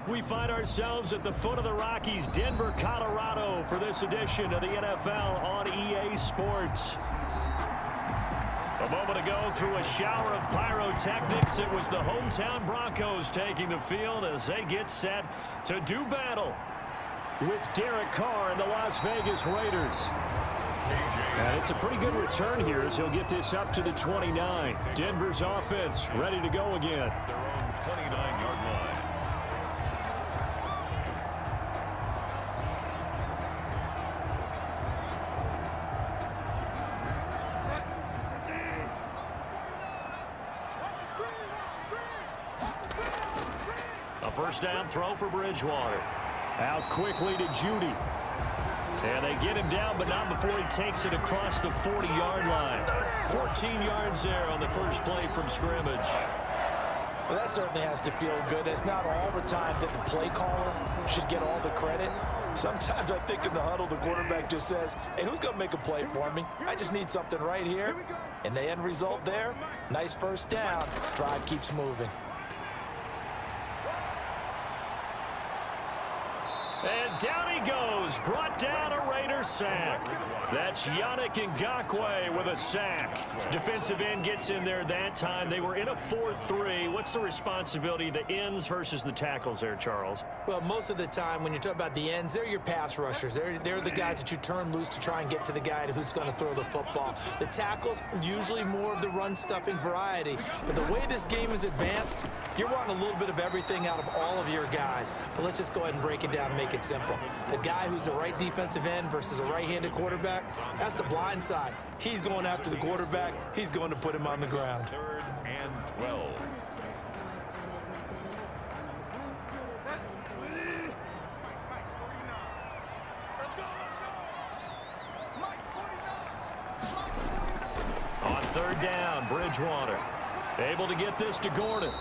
We find ourselves at the foot of the Rockies, Denver, Colorado, for this edition of the NFL on EA Sports. A moment ago, through a shower of pyrotechnics, it was the hometown Broncos taking the field as they get set to do battle with Derek Carr and the Las Vegas Raiders. And it's a pretty good return here as he'll get this up to the 29. Denver's offense ready to go again. Their own 29-yard line. A first down throw for Bridgewater. Out quickly to Judy. And they get him down, but not before he takes it across the 40-yard line. 14 yards there on the first play from scrimmage. Well, that certainly has to feel good. It's not all the time that the play caller should get all the credit. Sometimes I think in the huddle, the quarterback just says, hey, who's going to make a play for me? I just need something right here. And the end result there, nice first down. Drive keeps moving. And down he goes, brought down a Raider sack. That's Yannick Ngakoue with a sack. Defensive end gets in there that time. They were in a 4-3. What's the responsibility of the ends versus the tackles there, Charles? Well, most of the time when you talk about the ends, they're your pass rushers. They're the guys that you turn loose to try and get to the guy who's going to throw the football. The tackles, usually more of the run-stuffing variety. But the way this game is advanced, you're wanting a little bit of everything out of all of your guys. But let's just go ahead and break it down and make it simple. The guy who's the right defensive end versus a right-handed quarterback, that's the blind side. He's going after the quarterback. He's going to put him on the ground. 3rd and 12. On 3rd down, Bridgewater able to get this to Gordon.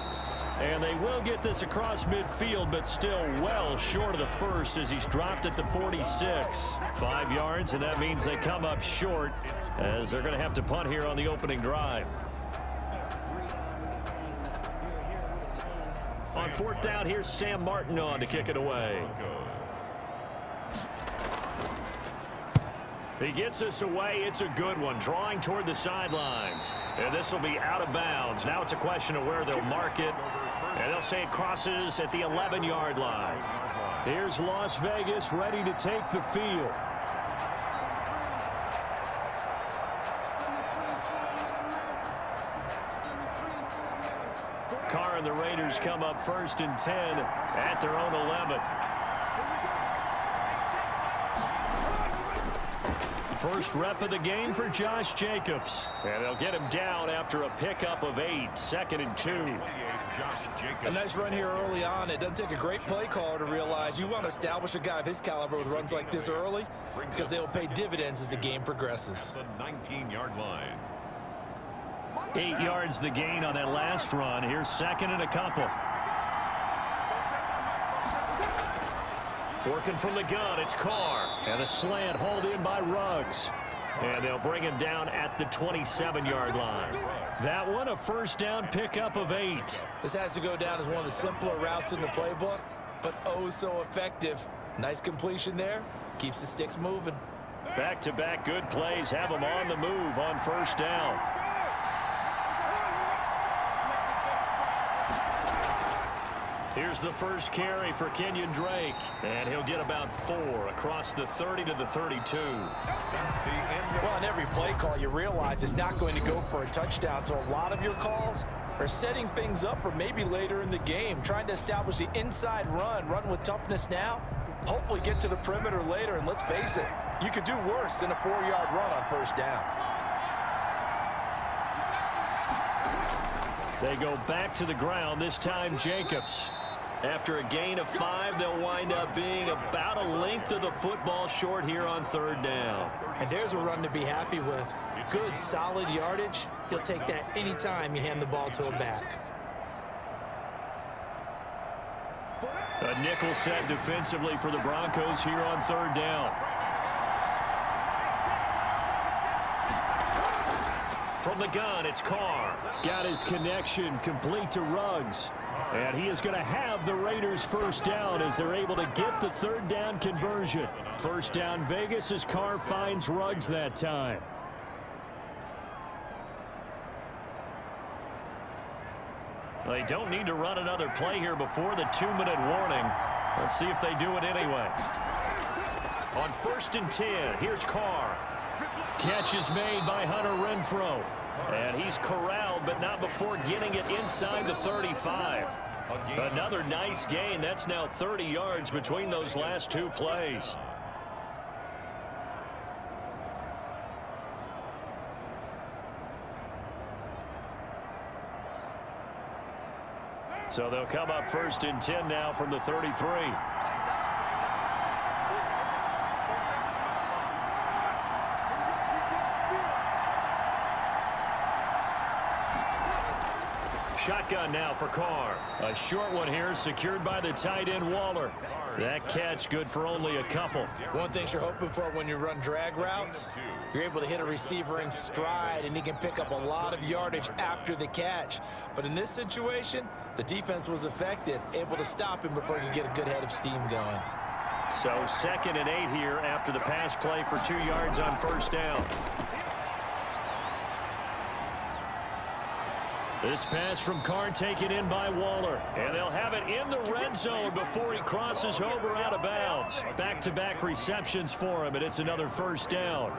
And they will get this across midfield, but still well short of the first as he's dropped at the 46. 5 yards, and that means they come up short as they're going to have to punt here on the opening drive. On 4th down, here's Sam Martin on to kick it away. He gets us away. It's a good one, drawing toward the sidelines. And this will be out of bounds. Now it's a question of where they'll mark it. And they'll say it crosses at the 11-yard line. Here's Las Vegas ready to take the field. Carr and the Raiders come up 1st and 10 at their own 11. First rep of the game for Josh Jacobs. And they'll get him down after a pickup of 8. 2nd and 2. A nice run here early on. It doesn't take a great play caller to realize you want to establish a guy of his caliber with runs like this early because they'll pay dividends as the game progresses. The 19-yard line. 8 yards the gain on that last run. Here's 2nd and a couple. Working from the gun, it's Carr. And a slant hauled in by Ruggs. And they'll bring him down at the 27-yard line. That one, a first down pickup of 8. This has to go down as one of the simpler routes in the playbook, but oh so effective. Nice completion there. Keeps the sticks moving. Back-to-back good plays have them on the move on 1st down. Here's the first carry for Kenyon Drake. And he'll get about 4 across the 30 to the 32. Well, on every play call, you realize it's not going to go for a touchdown. So a lot of your calls are setting things up for maybe later in the game, trying to establish the inside run with toughness now, hopefully get to the perimeter later. And let's face it, you could do worse than a 4-yard run on 1st down. They go back to the ground, this time Jacobs. After a gain of 5, they'll wind up being about a length of the football short here on 3rd down. And there's a run to be happy with. Good, solid yardage. He'll take that anytime you hand the ball to a back. A nickel set defensively for the Broncos here on 3rd down. From the gun, it's Carr. Got his connection complete to Ruggs. And he is going to have the Raiders first down as they're able to get the third down conversion. First down Vegas as Carr finds Ruggs that time. They don't need to run another play here before the 2-minute warning. Let's see if they do it anyway. On 1st and 10, here's Carr. Catch is made by Hunter Renfrow. And he's corralled, but not before getting it inside the 35. Another nice gain. That's now 30 yards between those last two plays. So they'll come up 1st and 10 now from the 33. Shotgun now for Carr. A short one here secured by the tight end Waller. That catch good for only a couple. One thing you're hoping for when you run drag routes, you're able to hit a receiver in stride and he can pick up a lot of yardage after the catch. But in this situation, the defense was effective, able to stop him before he could get a good head of steam going. So 2nd and 8 here after the pass play for 2 yards on 1st down. This pass from Carr taken in by Waller. And they'll have it in the red zone before he crosses over out of bounds. Back-to-back receptions for him, and it's another 1st down.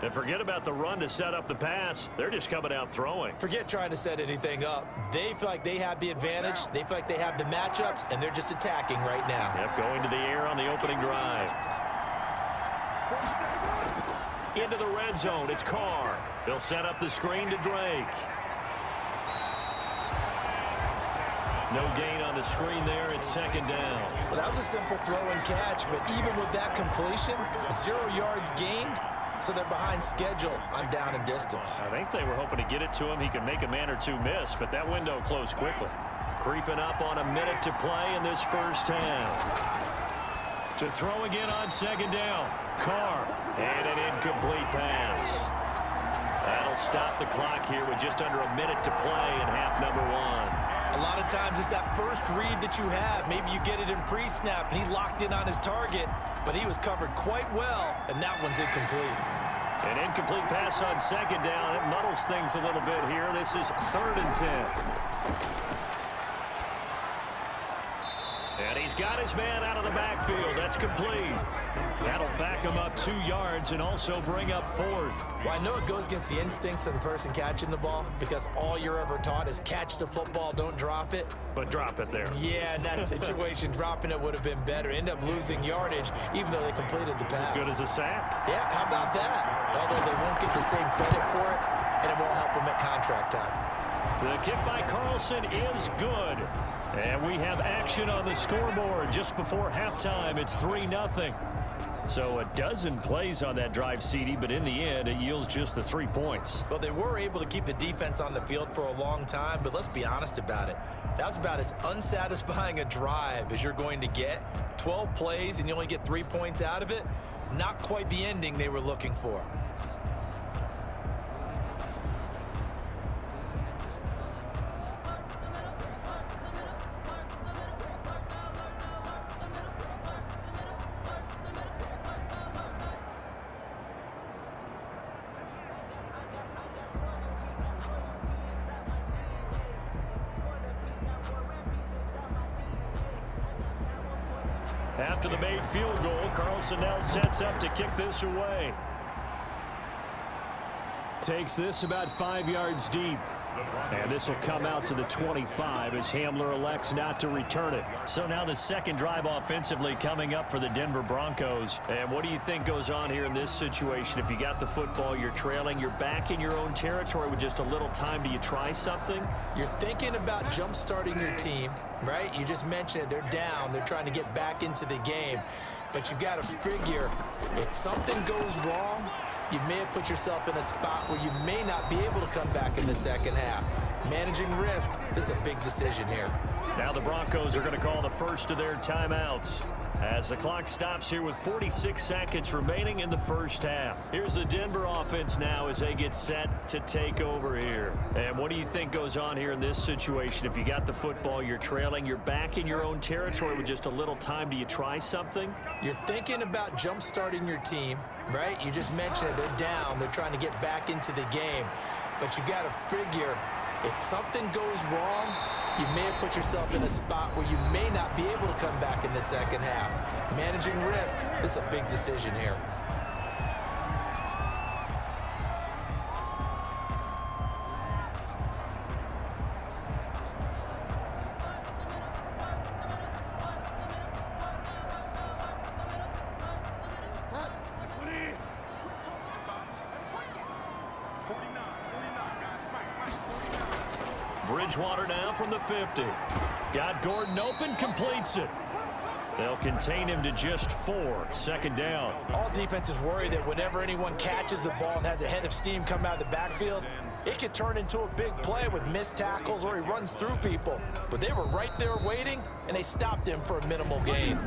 And forget about the run to set up the pass. They're just coming out throwing. Forget trying to set anything up. They feel like they have the advantage. They feel like they have the matchups, and they're just attacking right now. Yep, going to the air on the opening drive. Into the red zone, it's Carr. They'll set up the screen to Drake. No gain on the screen there. It's 2nd down. Well, that was a simple throw and catch, but even with that completion, 0 yards gained, so they're behind schedule on down and distance. I think they were hoping to get it to him. He could make a man or two miss, but that window closed quickly. Creeping up on a minute to play in this first half. To throw again on 2nd down. Carr, and an incomplete pass. That'll stop the clock here with just under a minute to play in half number 1. A lot of times it's that first read that you have. Maybe you get it in pre-snap, and he locked in on his target, but he was covered quite well, and that one's incomplete. An incomplete pass on 2nd down. It muddles things a little bit here. This is 3rd and 10. And he's got his man out of the backfield. That's complete. That'll back him up 2 yards and also bring up 4th. Well, I know it goes against the instincts of the person catching the ball because all you're ever taught is catch the football, don't drop it. But drop it there. Yeah, in that situation, dropping it would have been better. End up losing yardage, even though they completed the pass. As good as a sack. Yeah, how about that? Although they won't get the same credit for it, and it won't help them at contract time. The kick by Carlson is good. And we have action on the scoreboard just before halftime. It's 3-0. So a dozen plays on that drive, CD, but in the end, it yields just the 3 points. Well, they were able to keep the defense on the field for a long time, but let's be honest about it. That was about as unsatisfying a drive as you're going to get. 12 plays and you only get 3 points out of it. Not quite the ending they were looking for. After the made field goal, Carlson now sets up to kick this away. Takes this about 5 yards deep. And this will come out to the 25 as Hamler elects not to return it. So now the second drive offensively coming up for the Denver Broncos. And what do you think goes on here in this situation? If you got the football, you're trailing, you're back in your own territory with just a little time. Do you try something? You're thinking about jump-starting your team, right? You just mentioned it. They're down. They're trying to get back into the game. But you got to figure if something goes wrong, you may have put yourself in a spot where you may not be able to come back in the second half. Managing risk, this is a big decision here. Now the Broncos are going to call the first of their timeouts. as the clock stops here with 46 seconds remaining in the first half. Here's the Denver offense now as they get set to take over here. And what do you think goes on here in this situation? If you got the football, you're trailing, you're back in your own territory with just a little time. Do you try something? You're thinking about jump-starting your team, right? You just mentioned it. They're down. They're trying to get back into the game. But you got to figure, if something goes wrong, you may have put yourself in a spot where you may not be able to come back in the second half. Managing risk, this is a big decision here. Bridgewater now from the 50. Got Gordon open, completes it. They'll contain him to just 4. Second down. All defenses worry that whenever anyone catches the ball and has a head of steam come out of the backfield, it could turn into a big play with missed tackles or he runs through people. But they were right there waiting, and they stopped him for a minimal gain.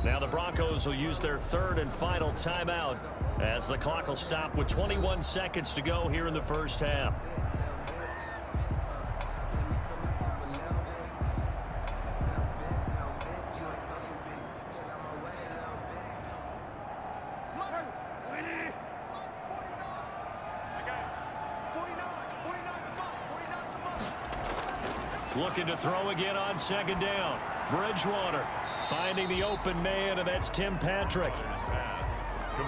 Now the Broncos will use their third and final timeout as the clock will stop with 21 seconds to go here in the first half. Looking to throw again on second down. Bridgewater finding the open man, and that's Tim Patrick.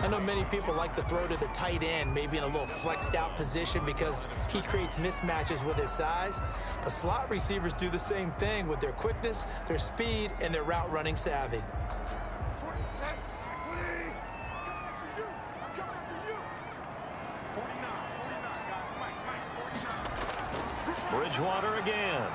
I know many people like to throw to the tight end, maybe in a little flexed out position because he creates mismatches with his size. But slot receivers do the same thing with their quickness, their speed, and their route running savvy. Bridgewater again.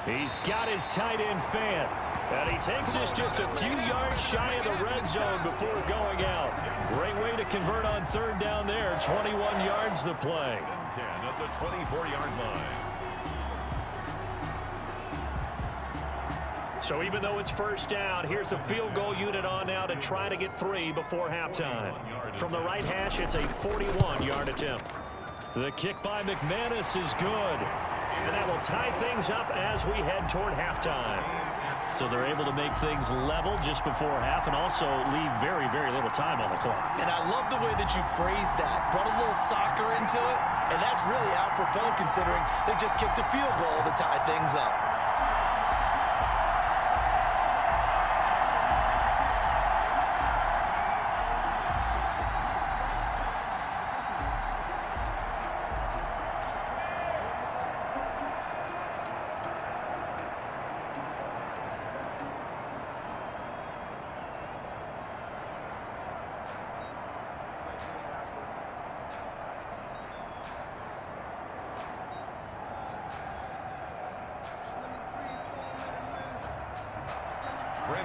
He's got his tight end fan. And he takes this just a few yards shy of the red zone before going out. Great way to convert on third down there. 21 yards the play. 10 at the 24-yard line. So even though it's first down, here's the field goal unit on now to try to get 3 before halftime. From the right hash, it's a 41-yard attempt. The kick by McManus is good. And that will tie things up as we head toward halftime. So they're able to make things level just before half and also leave very, very little time on the clock. And I love the way that you phrased that. Brought a little soccer into it, and that's really apropos considering they just kicked a field goal to tie things up.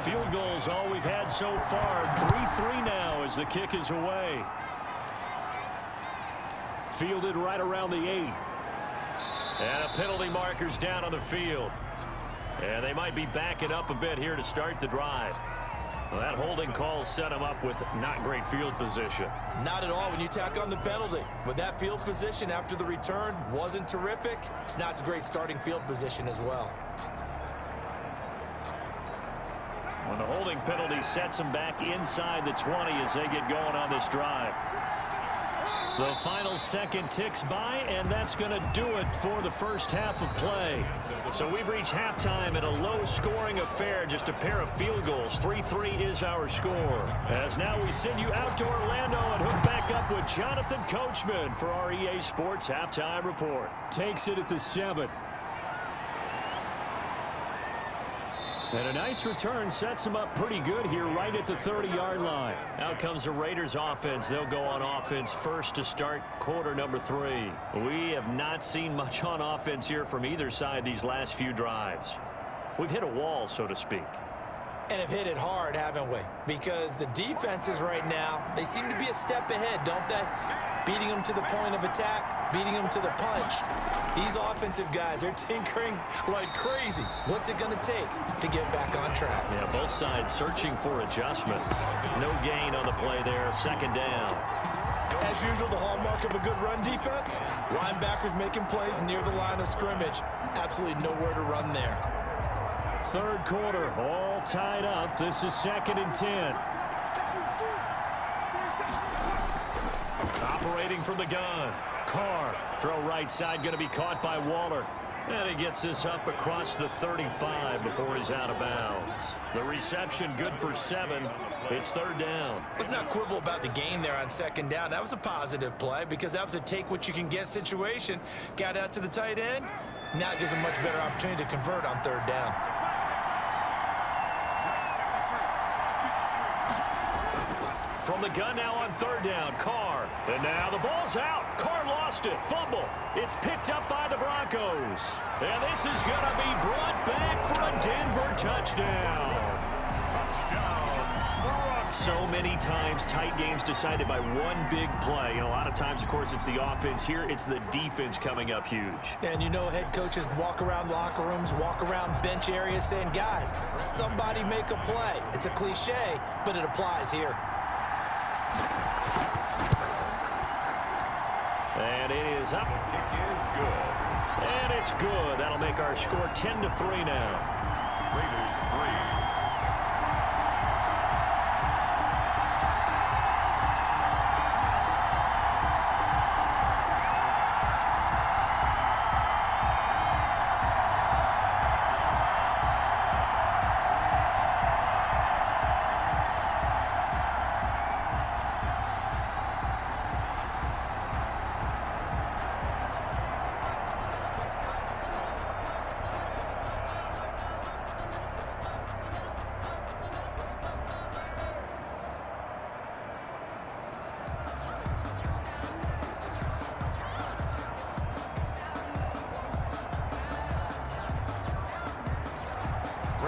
Field goals all we've had so far. 3-3 now as the kick is away. Fielded right around the 8. And a penalty marker's down on the field. And they might be backing up a bit here to start the drive. Well, that holding call set them up with not great field position. Not at all when you tack on the penalty. But that field position after the return wasn't terrific. It's not a great starting field position as well. When the holding penalty sets them back inside the 20 as they get going on this drive. The final second ticks by, and that's going to do it for the first half of play. So we've reached halftime in a low-scoring affair, just a pair of field goals. 3-3 is our score. As now we send you out to Orlando and hook back up with Jonathan Coachman for our EA Sports Halftime Report. Takes it at the 7. And a nice return sets them up pretty good here right at the 30-yard line. Out comes the Raiders offense. They'll go on offense first to start quarter number 3. We have not seen much on offense here from either side these last few drives. We've hit a wall, so to speak. And have hit it hard, haven't we? Because the defenses right now, they seem to be a step ahead, don't they? Beating them to the point of attack, beating them to the punch. These offensive guys, they're tinkering like crazy. What's it going to take to get back on track? Yeah, both sides searching for adjustments. No gain on the play there. Second down. As usual, the hallmark of a good run defense, linebackers making plays near the line of scrimmage. Absolutely nowhere to run there. Third quarter, all tied up. This is 2nd and 10. Operating from the gun. Carr, throw right side, going to be caught by Waller. And he gets this up across the 35 before he's out of bounds. The reception good for 7. It's 3rd down. Let's not quibble about the gain there on 2nd down. That was a positive play because that was a take-what-you-can-get situation. Got out to the tight end. Now it gives a much better opportunity to convert on 3rd down. From the gun now on 3rd down, Carr. And now the ball's out. Carr lost it. Fumble. It's picked up by the Broncos. And this is going to be brought back for a Denver touchdown. So many times tight games decided by one big play. And a lot of times, of course, it's the offense. Here, it's the defense coming up huge. And you know head coaches walk around locker rooms, walk around bench areas saying, guys, somebody make a play. It's a cliche, but it applies here. And it is up. Kick is good. And it's good. That'll make our score 10-3 now. Raiders 3.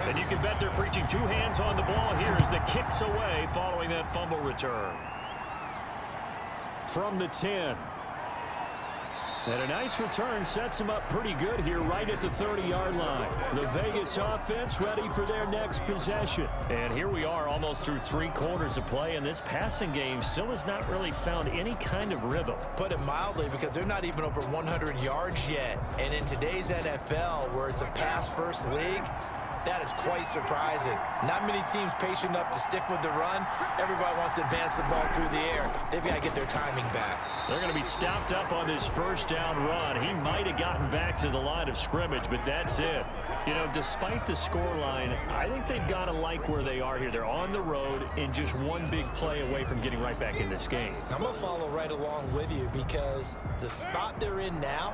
And you can bet they're preaching 2 hands on the ball here as the kick's away following that fumble return. From the 10. And a nice return sets them up pretty good here right at the 30-yard line. The Vegas offense ready for their next possession. And here we are almost through 3 quarters of play, and this passing game still has not really found any kind of rhythm. Put it mildly, because they're not even over 100 yards yet. And in today's NFL, where it's a pass-first league, that is quite surprising. Not many teams patient enough to stick with the run. Everybody wants to advance the ball through the air. They've got to get their timing back. They're going to be stopped up on this first down run. He might have gotten back to the line of scrimmage, but that's it. You know, despite the scoreline, I think they've got to like where they are here. They're on the road and just one big play away from getting right back in this game. I'm going to follow right along with you because the spot they're in now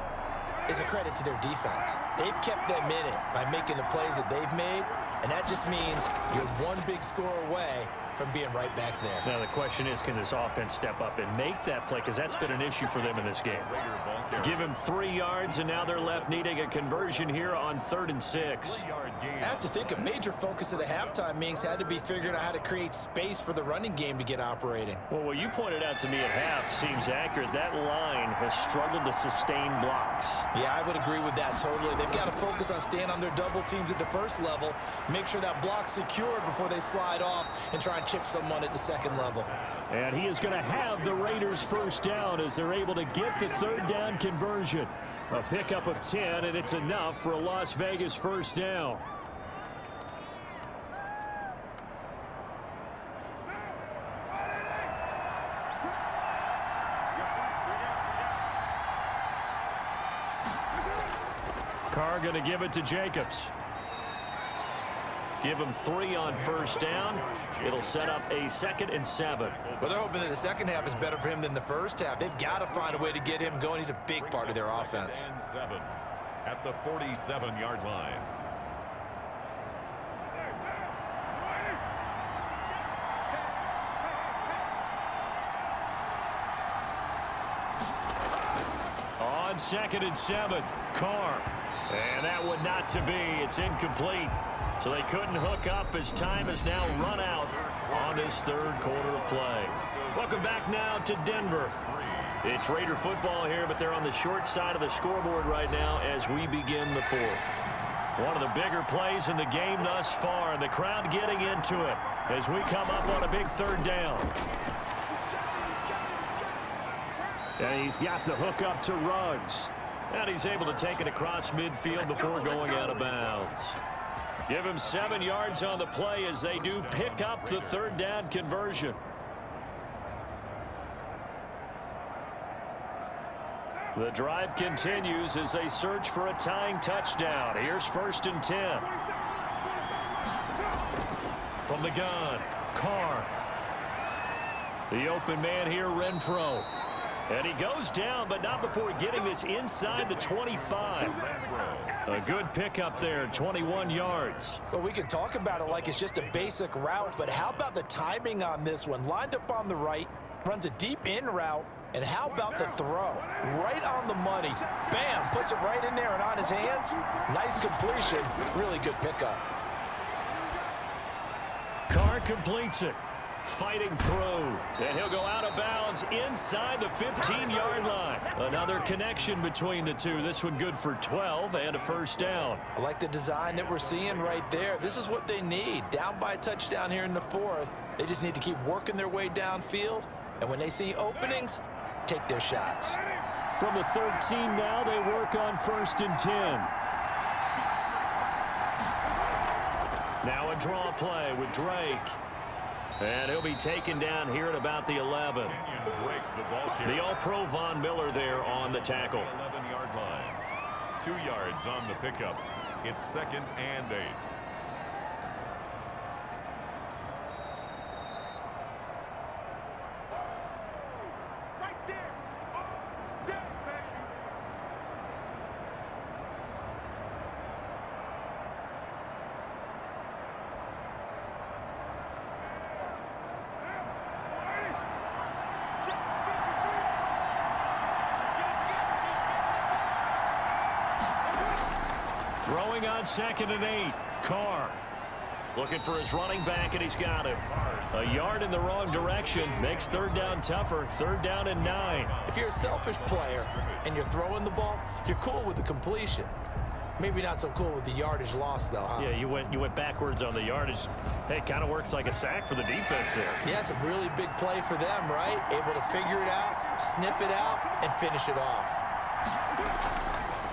is a credit to their defense. They've kept them in it by making the plays that they've made, and that just means you're one big score away from being right back there. Now the question is, can this offense step up and make that play? Because that's been an issue for them in this game. Give him 3 yards, and now they're left needing a conversion here on 3rd and 6. I have to think a major focus of the halftime meetings had to be figuring out how to create space for the running game to get operating. Well, what you pointed out to me at half seems accurate. That line has struggled to sustain blocks. Yeah, I would agree with that totally. They've got to focus on staying on their double teams at the first level, make sure that block's secured before they slide off and try and chip someone at the second level. And he is going to have the Raiders first down as they're able to get the 3rd down conversion. A pickup of 10, and it's enough for a Las Vegas first down. Carr going to give it to Jacobs. Give him 3 on first down. It'll set up a 2nd and 7. Well, they're hoping that the second half is better for him than the first half. They've got to find a way to get him going. He's a big part of their offense. 7 at the 47-yard line. On 2nd and 7, Carr. And that one not to be. It's incomplete. So they couldn't hook up as time has now run out on this 3rd quarter of play. Welcome back now to Denver. It's Raider football here, but they're on the short side of the scoreboard right now as we begin the fourth. One of the bigger plays in the game thus far, and the crowd getting into it as we come up on a big third down. And he's got the hook up to Ruggs. And he's able to take it across midfield before going out of bounds. Give him 7 yards on the play as they do pick up the third down conversion. The drive continues as they search for a tying touchdown. Here's 1st and 10. From the gun, Carr. The open man here, Renfro. And he goes down, but not before getting this inside the 25. A good pickup there, 21 yards. Well, we can talk about it like it's just a basic route, but how about the timing on this one? Lined up on the right, runs a deep in route, and how about the throw? Right on the money. Bam, puts it right in there and on his hands. Nice completion, really good pickup. Carr completes it. Fighting through, and he'll go out of bounds inside the 15-yard line. Another connection between the two. This one good for 12 and a first down. I like the design that we're seeing right there. This is what they need. Down by a touchdown here in the fourth. They just need to keep working their way downfield, and when they see openings, take their shots. From the 13 now, they work on 1st and 10. Now a draw play with Drake. And he'll be taken down here at about the 11. The All-Pro Von Miller there on the tackle. 11-yard line. 2 yards on the pickup. It's 2nd and 8. Throwing on 2nd and 8. Carr looking for his running back, and he's got him. A yard in the wrong direction makes third down tougher. 3rd down and 9. If you're a selfish player and you're throwing the ball, you're cool with the completion. Maybe not so cool with the yardage loss, though, huh? Yeah, you went backwards on the yardage. Hey, it kind of works like a sack for the defense there. Yeah, it's a really big play for them, right? Able to figure it out, sniff it out, and finish it off.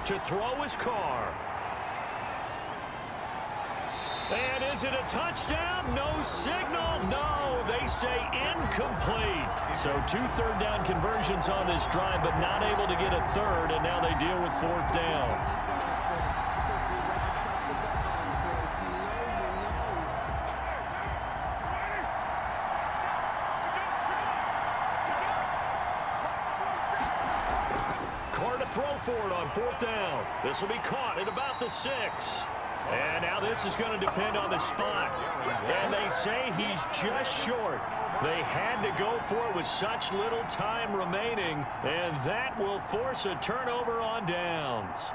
To throw is Carr. And is it a touchdown? No signal. No, they say incomplete. So 2 third down conversions on this drive, but not able to get a third, and now they deal with 4th down. Carr to throw for it on 4th down. This will be caught at about the 6. And now this is going to depend on the spot. And they say he's just short. They had to go for it with such little time remaining, and that will force a turnover on downs.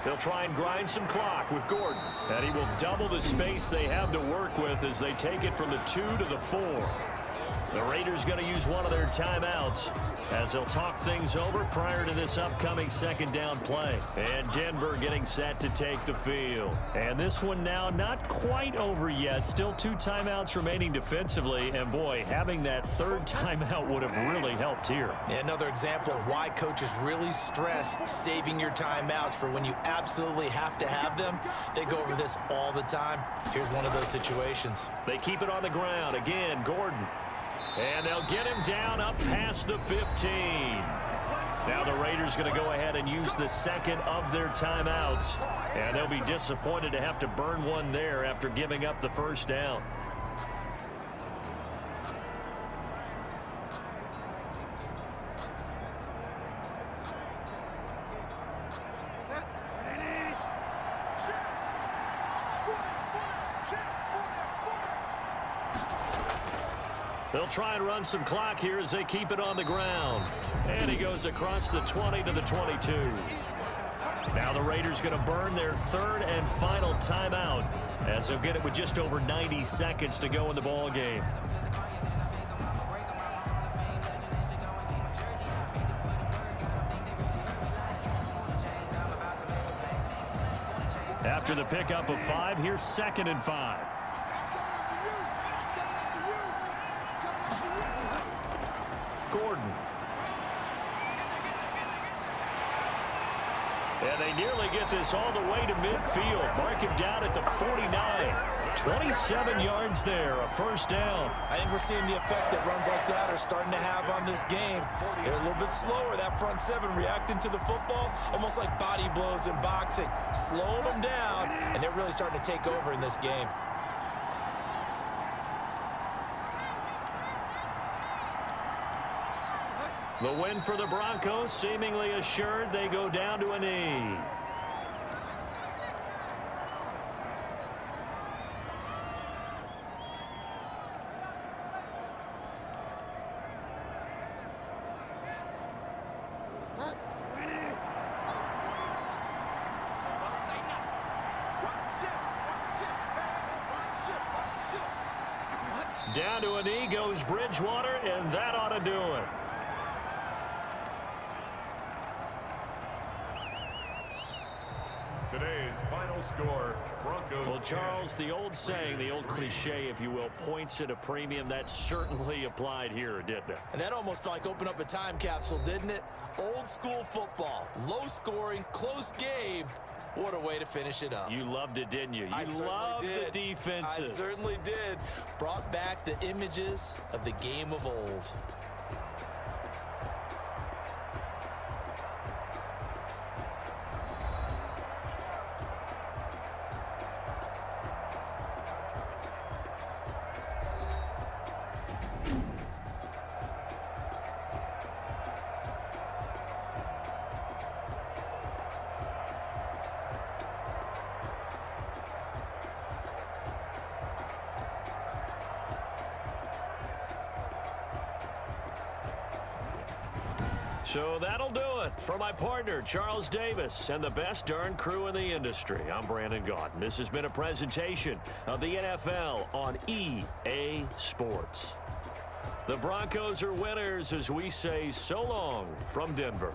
They'll try and grind some clock with Gordon. And he will double the space they have to work with as they take it from the 2 to the 4. The Raiders going to use one of their timeouts as they'll talk things over prior to this upcoming 2nd down play. And Denver getting set to take the field. And this one now not quite over yet. Still 2 timeouts remaining defensively. And boy, having that 3rd timeout would have really helped here. Another example of why coaches really stress saving your timeouts for when you absolutely have to have them. They go over this all the time. Here's one of those situations. They keep it on the ground. Again, Gordon. And they'll get him down up past the 15. Now the Raiders going to go ahead and use the 2nd of their timeouts. And they'll be disappointed to have to burn one there after giving up the 1st down. They'll try and run some clock here as they keep it on the ground. And he goes across the 20 to the 22. Now the Raiders going to burn their third and final timeout as they'll get it with just over 90 seconds to go in the ball game. After the pickup of 5, here's 2nd and 5. Gordon. And they nearly get this all the way to midfield. Mark him down at the 49. 27 yards there, a first down. I think we're seeing the effect that runs like that are starting to have on this game. They're a little bit slower, that front seven, reacting to the football, almost like body blows in boxing, slowing them down, and they're really starting to take over in this game. The win for the Broncos seemingly assured. They go down to a knee. Down to a knee goes Bridgewater, and that ought to do it. Today's final score, Broncos. Well, Charles, the old saying, the old cliche, if you will, points at a premium, that certainly applied here, didn't it? And that almost like opened up a time capsule, didn't it? Old school football, low scoring, close game. What a way to finish it up. You loved it, didn't you? I You loved did. the defenses. I certainly did. Brought back the images of the game of old. So that'll do it for my partner, Charles Davis, and the best darn crew in the industry. I'm Brandon Gaudin. This has been a presentation of the NFL on EA Sports. The Broncos are winners as we say so long from Denver.